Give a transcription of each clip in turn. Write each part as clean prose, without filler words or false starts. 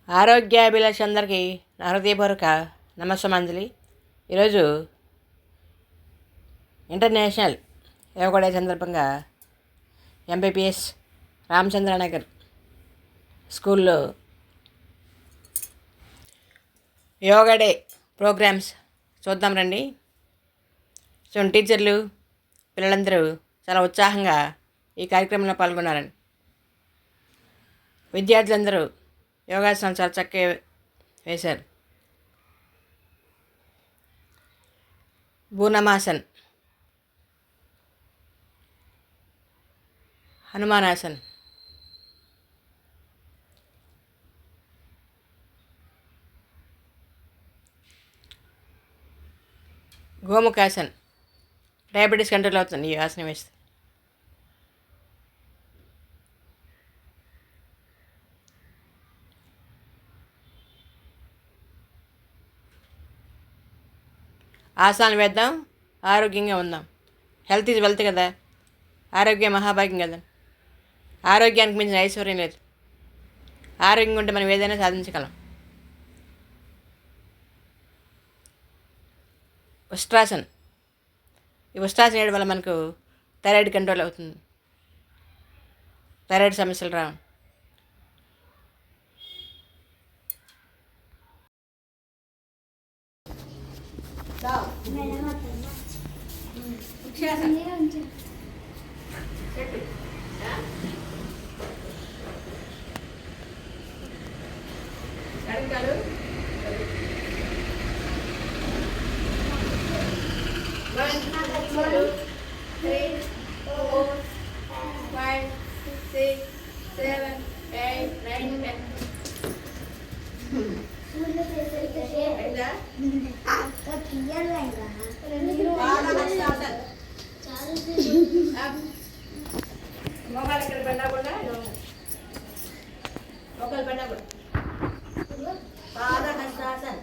ఆరోగ్యాభిలాషులందరికీ నా హృదయపూర్వక నమస్సుమాంజలి. ఈరోజు ఇంటర్నేషనల్ యోగా డే సందర్భంగా ఎంబీబీఎస్ రామచంద్రనగర్ స్కూల్లో యోగా డే ప్రోగ్రామ్స్ చూద్దాం రండి. సో టీచర్లు పిల్లలందరూ చాలా ఉత్సాహంగా ఈ కార్యక్రమంలో పాల్గొన్నారండి. విద్యార్థులందరూ యోగాసనాలు చాలా చక్కగా వేశారు. భూనమాసన్, హనుమానాసన్, గోముఖాసన్. డయాబెటీస్ కంట్రోల్ అవుతుంది ఈ ఆసనం వేస్తే. ఆసనాలు వేద్దాం, ఆరోగ్యంగా ఉందాం. హెల్త్ ఈజ్ వెల్త్ కదా, ఆరోగ్యం మహాభాగ్యం కదా. ఆరోగ్యానికి మించిన ఐశ్వర్యం లేదు. ఆరోగ్యంగా ఉంటే మనం ఏదైనా సాధించగలం. ఉష్ట్రాసన్. ఈ ఉష్ట్రాసన వేయడం వల్ల మనకు థైరాయిడ్ కంట్రోల్ అవుతుంది, థైరాయిడ్ సమస్యలు రావు. మోకాలు ఇక్కడ పెట్టకుండా మోకాలు పెట్టకూడదు. పాదహస్తాసన్.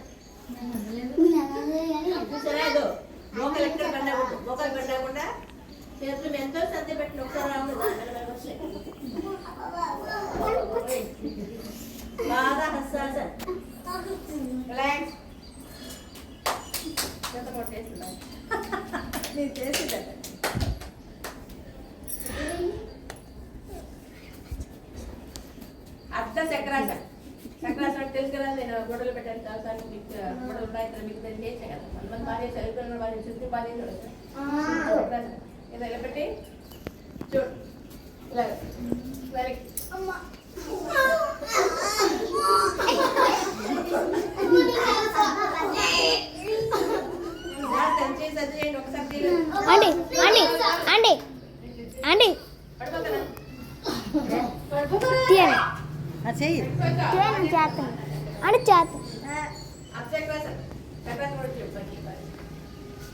చూసారా, మోకాలు ఎక్కడ పెట్టకూడదు. మోకాలు పెట్టకుండా చేతులు ఎంతో సర్ది పెట్టిన ఒకసారి రావద్దు. పాదహస్తాసన్. రిలాక్స్. ఎంత కొట్టేస్తున్నా నేను చేసేదండి. అర్థ చక్రాసన్. చక్రాసనం తెలుసు కదా, నేను గొడవలు పెట్టాను చాలాసార్లు. మీకు గొడవలు బాగా మీకు నేను చేసాను కదా. కొంతమంది బాగా చదువుకున్న బాగా చుట్టూ బాగా చూడవచ్చు. చక్రాసనం ఏదో ఇలా పెట్టి చూడు, ఇలా వెరీ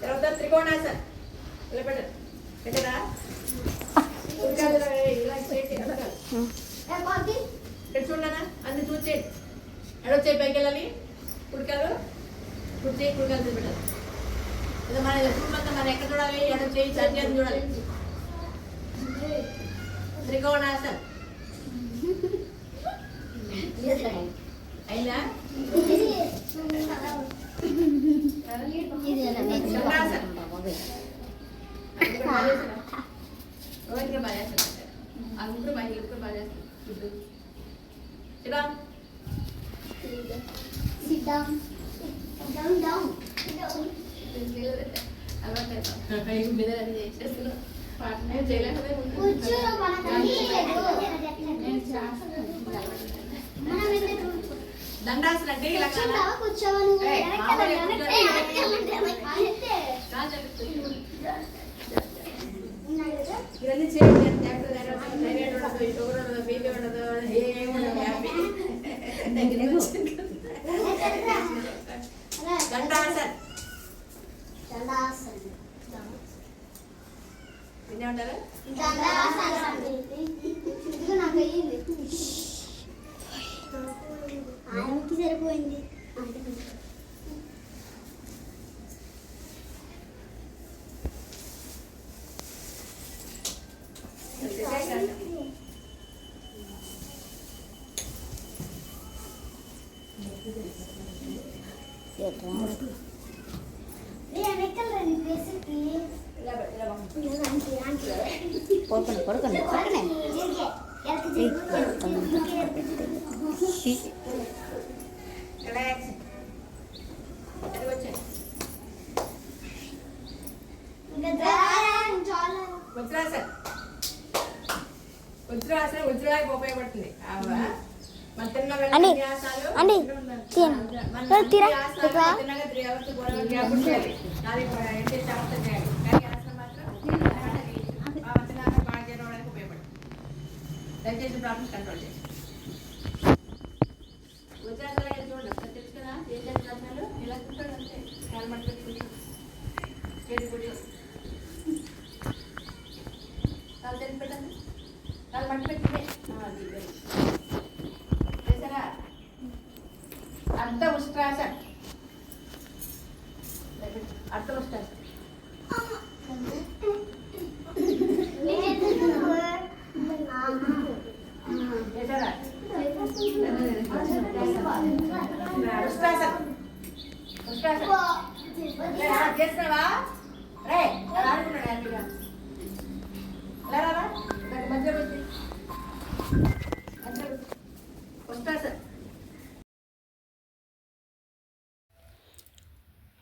తర్వాత త్రికోణాసన్. ఇలా పెట్టదు పెట్టదా, చూడనా అన్ని చూసేది. ఎడొచ్చే పైకి వెళ్ళాలి. కుడికాలు కుడిచేయి, కుడికాలు చూపెట్టాలి. ఇలా మన చూడమంతా మనం ఎక్కడ చూడాలి, ఎడొచ్చేయి సరిగ్గా చూడాలి. త్రికోణాసన్ అయినా. అందరూ మహిళలు ఇప్పుడు బాగా చేస్తారు. దండాసన అంటే ఇలా ఇవన్నీ చేయండి. షుగర్ ఉండదు, బీపీ ఉండదు, ఏముండదు, హ్యాపీ. దండాసన్. వినేమంటారా? సరిపోయింది. పడుకోండి పడుకోండి పక్కనే వజ్రాలకు ఉపయోగపడుతుంది అండి అండి తీరా దయచేసి ప్రాబ్లమ్స్ కంట్రోల్ చేసి వజ్రాసనాలు చూడండి ఒకసారి తెలుసు కదా ఏం చేస్తున్నారు ఇలా కూర్చోండి అంతే కాలు మట్టి పెట్టుకుంటారు చేతి కూర్చో కాలు తెలిసి పెట్టండి కాలు మట్టి పెట్టుకుంటే చేశారా అర్ధ ఉష్ట్రాసన్ అర్ధ ఉష్ట్రాసన్ చేశారా చేస్తున్నావా రే ఆడుకున్నాడు హ్యాపీగా ఎలా రారా నాకు మధ్య వస్తా సార్.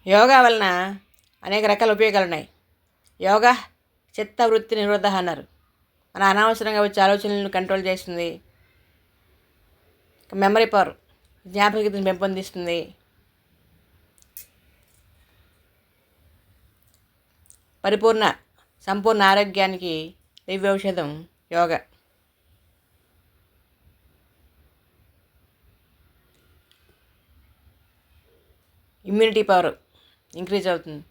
యోగా వలన అనేక రకాల ఉపయోగాలు ఉన్నాయి. యోగా చిత్త వృత్తి నిరోధ అన్నారు. మన అనవసరంగా వచ్చే ఆలోచనలను కంట్రోల్ చేస్తుంది. మెమరీ పవర్ జ్ఞాపకతను పెంపొందిస్తుంది. సంపూర్ణ ఆరోగ్యానికి దివ్య ఔషధం యోగా. ఇమ్యూనిటీ పవర్ ఇంక్రీజ్ అవుతుంది.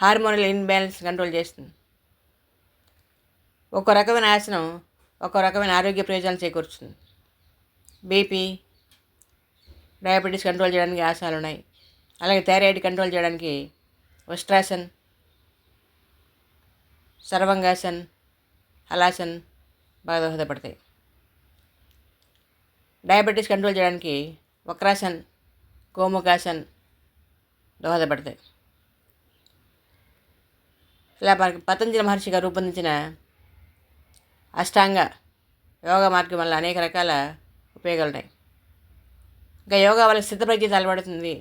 హార్మోనల్ ఇన్బ్యాలెన్స్ కంట్రోల్ చేస్తుంది. ఒక్కో రకమైన ఆసనం ఒక్కో రకమైన ఆరోగ్య ప్రయోజనాలు చేకూరుస్తుంది. బీపీ, డయాబెటీస్ కంట్రోల్ చేయడానికి ఆసనాలు ఉన్నాయి. అలాగే థైరాయిడ్ కంట్రోల్ చేయడానికి ఉష్ట్రాసన్, సర్వంగాసన్, హలాసన్ బాగా దోహదపడతాయి. డయాబెటీస్ కంట్రోల్ చేయడానికి వక్రాసన్, గోముఖాసన్ దోహదపడతాయి. ఇలా పతంజలి మహర్షి గారు రూపొందించిన అష్టాంగ యోగా మార్గం వల్ల అనేక రకాల ఉపయోగాలు ఉన్నాయి. ఇంకా యోగా వల్ల స్థితప్రజ్ఞత అలవడుతుంది.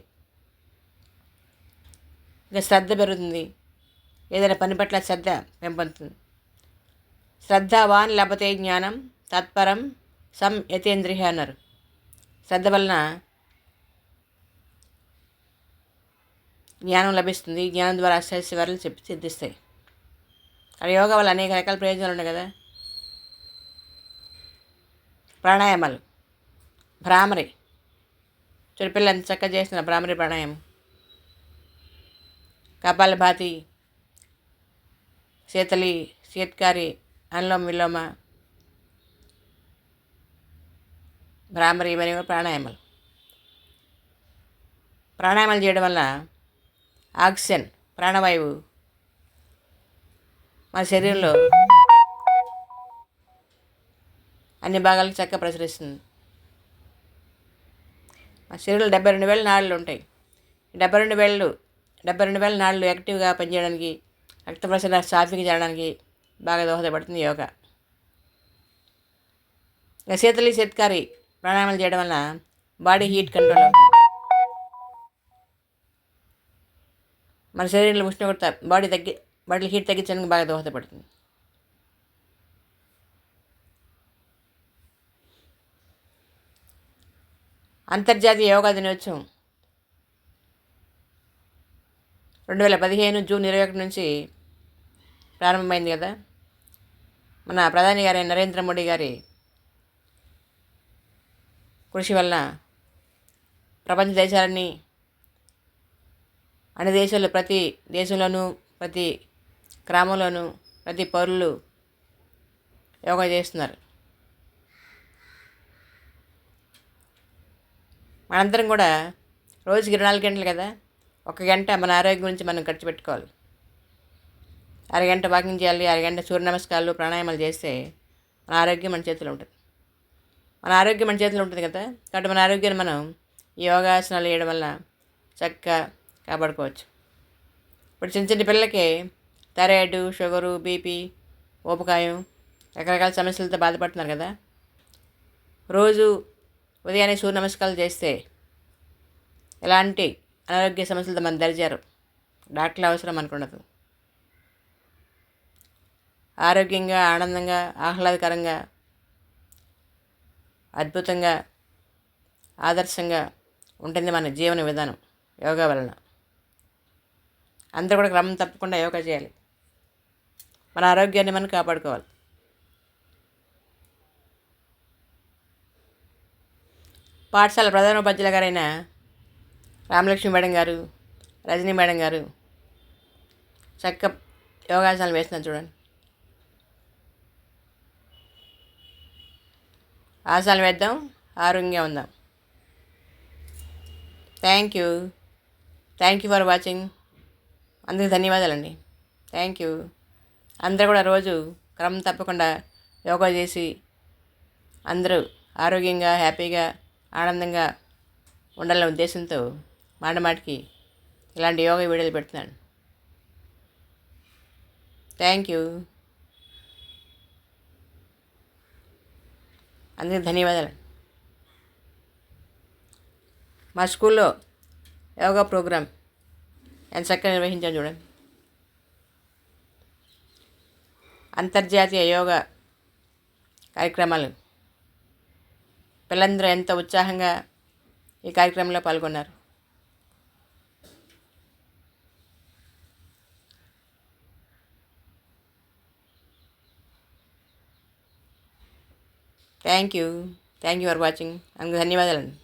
ఇంకా శ్రద్ధ పెరుగుతుంది. ఏదైనా పని పట్ల శ్రద్ధ పెంపొందుతుంది. శ్రద్ధావాన్ లభతే జ్ఞానం తత్పరం సం యతేంద్రియ అన్నారు. శ్రద్ధ వలన జ్ఞానం లభిస్తుంది. జ్ఞానం ద్వారా అష్టైశ్వర్యాలు సిద్ధిస్తాయి. అక్కడ యోగా వల్ల అనేక రకాల ప్రయోజనాలు ఉన్నాయి కదా. ప్రాణాయామాలు, భ్రామరి చిన్నపిల్లలు ఎంత చక్కగా చేస్తున్న భ్రామరి ప్రాణాయామం, కపాలభాతి, శీతలి, శీత్కారి, అనులోమ విలోమ, భ్రామరి ఇవన్నీ ప్రాణాయామాలు. ప్రాణాయామాలు చేయడం వల్ల ఆక్సిజన్ ప్రాణవాయువు మన శరీరంలో అన్ని భాగాలకు చక్కగా ప్రసరిస్తుంది. మా శరీరంలో 72,000 నాడులు ఉంటాయి. 72,000 నాడులు యాక్టివ్గా పనిచేయడానికి, రక్త ప్రసరణ సాఫీగా చేయడానికి బాగా దోహదపడుతుంది యోగా. ఇంకా శీతలి, శీత్కారి ప్రాణాయామాలు చేయడం వల్ల బాడీ హీట్ కంట్రోల్ అవుతుంది. మన శరీరంలో ఉష్ణోగ్రత బాడీ హీట్ తగ్గించడానికి బాగా దోహదపడుతుంది. అంతర్జాతీయ యోగా దినోత్సవం 2015 జూన్ 21 నుంచి ప్రారంభమైంది కదా. మన ప్రధాని గారైన నరేంద్ర మోడీ గారి కృషి వలన ప్రపంచ దేశాలన్నీ, అన్ని దేశాలు, ప్రతి దేశంలోనూ, ప్రతి గ్రామంలోనూ, ప్రతి పౌరులు యోగా చేస్తున్నారు. మనందరం కూడా రోజుకి 24 గంటలు కదా, 1 గంట మన ఆరోగ్యం గురించి మనం ఖర్చు పెట్టుకోవాలి. అరగంట వాకింగ్ చేయాలి, అరగంట సూర్య నమస్కారాలు, ప్రాణాయామాలు చేస్తే మన ఆరోగ్యం మన చేతిలో ఉంటుంది. మన ఆరోగ్యం మన చేతిలో ఉంటుంది కదా. కాబట్టి మన ఆరోగ్యాన్ని మనం ఈ యోగాసనాలు వేయడం వల్ల చక్కగా కాపాడుకోవచ్చు. ఇప్పుడు చిన్న చిన్న పిల్లలకి థైరాయిడ్, షుగరు, బీపీ, ఊబకాయం రకరకాల సమస్యలతో బాధపడుతున్నారు కదా. రోజు ఉదయాన్నే సూర్య నమస్కారాలు చేస్తే ఎలాంటి అనారోగ్య సమస్యలతో మన దరిచారు డాక్టర్లు అవసరం అనుకున్నది. ఆరోగ్యంగా, ఆనందంగా, ఆహ్లాదకరంగా, అద్భుతంగా, ఆదర్శంగా ఉంటుంది మన జీవన విధానం యోగా వలన. అందరూ కూడా క్రమం తప్పకుండా యోగా చేయాలి. మన ఆరోగ్యాన్ని మనం కాపాడుకోవాలి. పాఠశాల ప్రధానోపాధ్యాయుల గారైన రామలక్ష్మి మేడం గారు, రజనీ మేడం గారు చక్క యోగాసనాలు వేస్తున్నారు చూడండి. ఆసనాలు వేద్దాం, ఆరోగ్యంగా ఉందాం. Thank you for watching. అందరికీ ధన్యవాదాలండి. Thank you. అందరూ కూడా రోజు క్రమం తప్పకుండా యోగా చేసి అందరూ ఆరోగ్యంగా, హ్యాపీగా, ఆనందంగా ఉండాలనే ఉద్దేశంతో మాటికి ఇలాంటి యోగా వీడియోలు పెడుతున్నాను. Thank you. అందరికీ ధన్యవాదాలు. మా స్కూల్లో యోగా ప్రోగ్రాం ఎంత చక్కగా నిర్వహించాను చూడండి. అంతర్జాతీయ యోగా కార్యక్రమాలు పిల్లలందరూ ఎంత ఉత్సాహంగా ఈ కార్యక్రమంలో పాల్గొన్నారు. Thank you for watching. అందుకు ధన్యవాదాలండి.